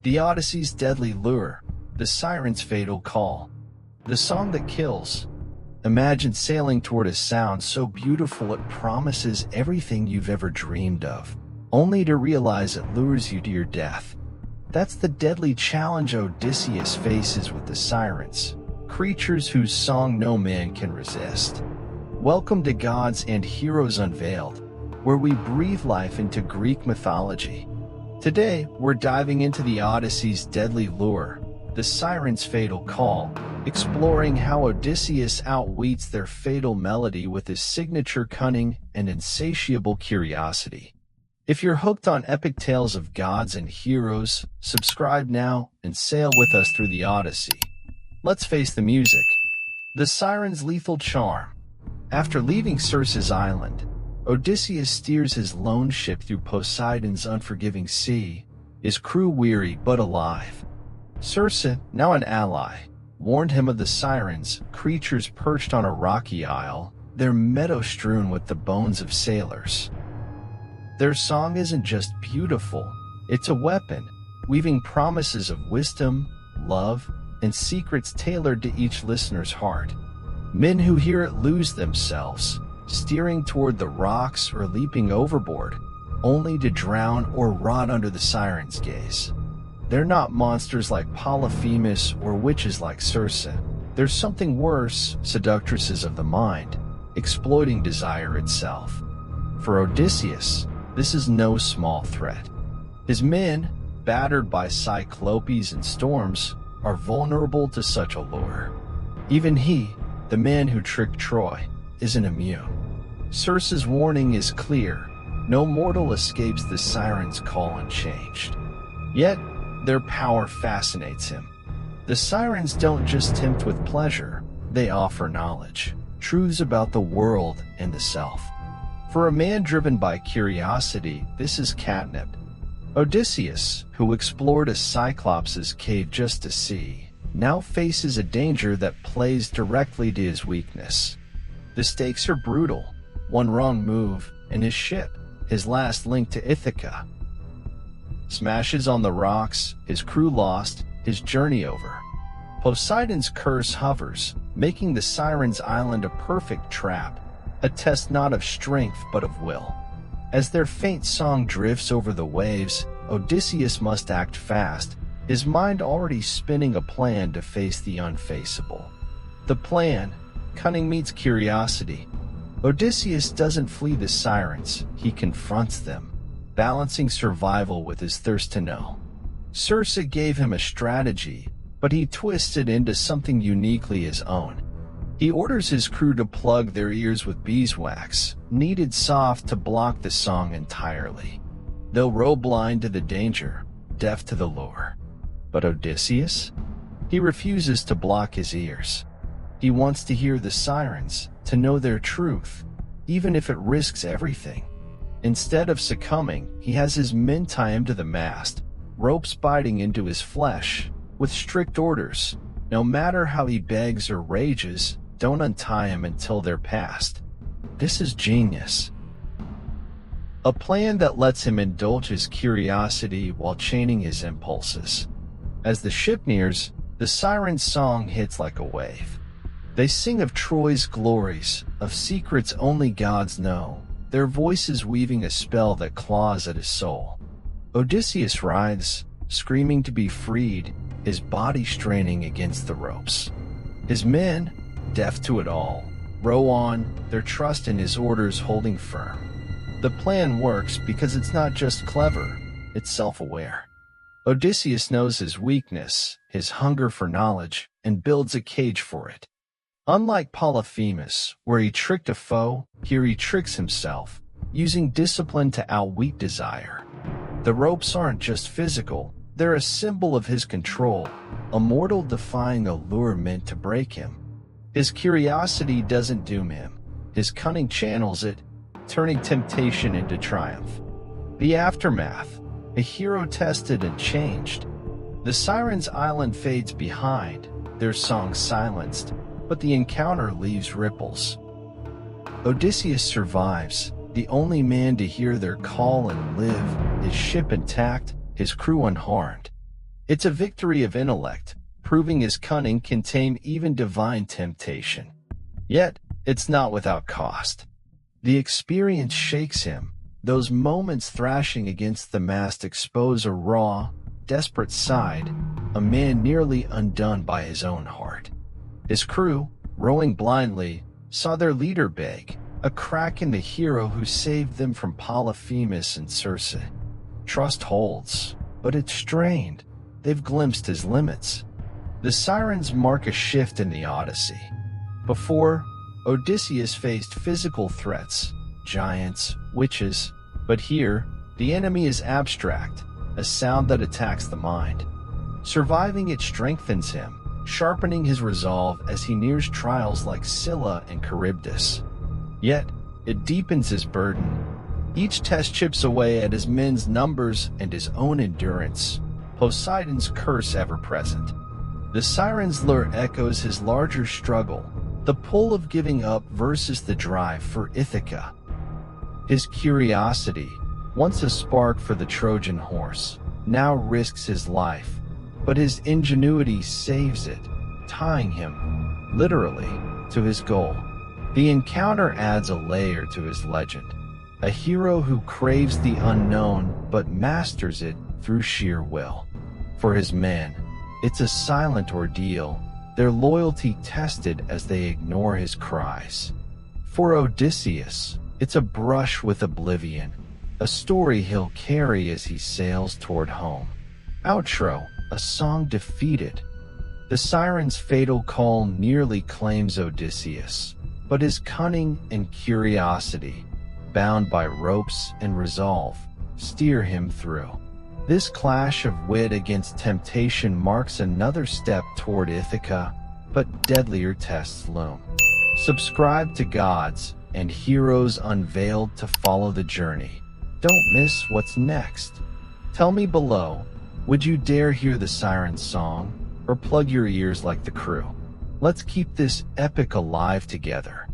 The Odyssey's deadly lure, the Sirens' fatal call, the song that kills. Imagine sailing toward a sound so beautiful it promises everything you've ever dreamed of, only to realize it lures you to your death. That's the deadly challenge Odysseus faces with the Sirens, creatures whose song no man can resist. Welcome to Gods and Heroes Unveiled, where we breathe life into Greek mythology. Today, we're diving into the Odyssey's deadly lure, the Sirens' fatal call, exploring how Odysseus outwits their fatal melody with his signature cunning and insatiable curiosity. If you're hooked on epic tales of gods and heroes, subscribe now and sail with us through the Odyssey. Let's face the music. The Sirens' lethal charm. After leaving Circe's island, Odysseus steers his lone ship through Poseidon's unforgiving sea, his crew weary but alive. Circe, now an ally, warned him of the Sirens, creatures perched on a rocky isle, their meadow strewn with the bones of sailors. Their song isn't just beautiful, it's a weapon, weaving promises of wisdom, love, and secrets tailored to each listener's heart. Men who hear it lose themselves, steering toward the rocks or leaping overboard, only to drown or rot under the Sirens' gaze. They're not monsters like Polyphemus or witches like Circe. There's something worse, seductresses of the mind, exploiting desire itself. For Odysseus, this is no small threat. His men, battered by cyclopes and storms, are vulnerable to such a lure. Even he, the man who tricked Troy, isn't immune. Circe's warning is clear: no mortal escapes the Sirens' call unchanged. Yet, their power fascinates him. The Sirens don't just tempt with pleasure, they offer knowledge, truths about the world and the self. For a man driven by curiosity, this is catnip. Odysseus, who explored a Cyclops' cave just to see, now faces a danger that plays directly to his weakness. The stakes are brutal. One wrong move, and his ship, his last link to Ithaca, smashes on the rocks, his crew lost, his journey over. Poseidon's curse hovers, making the Sirens' island a perfect trap, a test not of strength but of will. As their faint song drifts over the waves, Odysseus must act fast, his mind already spinning a plan to face the unfaceable. The plan: cunning meets curiosity. Odysseus doesn't flee the Sirens, he confronts them, balancing survival with his thirst to know. Circe gave him a strategy, but he twisted it into something uniquely his own. He orders his crew to plug their ears with beeswax, kneaded soft to block the song entirely. They'll row blind to the danger, deaf to the lure. But Odysseus? He refuses to block his ears. He wants to hear the Sirens, to know their truth, even if it risks everything. Instead of succumbing, he has his men tie him to the mast, ropes biting into his flesh, with strict orders: no matter how he begs or rages, don't untie him until they're past. This is genius. A plan that lets him indulge his curiosity while chaining his impulses. As the ship nears, the Sirens' song hits like a wave. They sing of Troy's glories, of secrets only gods know, their voices weaving a spell that claws at his soul. Odysseus writhes, screaming to be freed, his body straining against the ropes. His men, deaf to it all, row on, their trust in his orders holding firm. The plan works because it's not just clever, it's self-aware. Odysseus knows his weakness, his hunger for knowledge, and builds a cage for it. Unlike Polyphemus, where he tricked a foe, here he tricks himself, using discipline to outwit desire. The ropes aren't just physical, they're a symbol of his control, a mortal defying a lure meant to break him. His curiosity doesn't doom him, his cunning channels it, turning temptation into triumph. The aftermath: a hero tested and changed. The Sirens' island fades behind, their song silenced, but the encounter leaves ripples. Odysseus survives, the only man to hear their call and live, his ship intact, his crew unharmed. It's a victory of intellect, proving his cunning can tame even divine temptation. Yet, it's not without cost. The experience shakes him. Those moments thrashing against the mast expose a raw, desperate side, a man nearly undone by his own heart. His crew, rowing blindly, saw their leader beg, a crack in the hero who saved them from Polyphemus and Circe. Trust holds, but it's strained. They've glimpsed his limits. The Sirens mark a shift in the Odyssey. Before, Odysseus faced physical threats, giants, witches, but here, the enemy is abstract, a sound that attacks the mind. Surviving it strengthens him, sharpening his resolve as he nears trials like Scylla and Charybdis. Yet, it deepens his burden. Each test chips away at his men's numbers and his own endurance, Poseidon's curse ever present. The Sirens' lure echoes his larger struggle, the pull of giving up versus the drive for Ithaca. His curiosity, once a spark for the Trojan horse, now risks his life, but his ingenuity saves it, tying him, literally, to his goal. The encounter adds a layer to his legend, a hero who craves the unknown but masters it through sheer will. For his men, it's a silent ordeal, their loyalty tested as they ignore his cries. For Odysseus, it's a brush with oblivion, a story he'll carry as he sails toward home. Outro, a song defeated. The Sirens' fatal call nearly claims Odysseus, but his cunning and curiosity, bound by ropes and resolve, steer him through. This clash of wit against temptation marks another step toward Ithaca, but deadlier tests loom. Subscribe to Gods and Heroes Unveiled to follow the journey. Don't miss what's next. Tell me below, would you dare hear the Sirens' song, or plug your ears like the crew? Let's keep this epic alive together.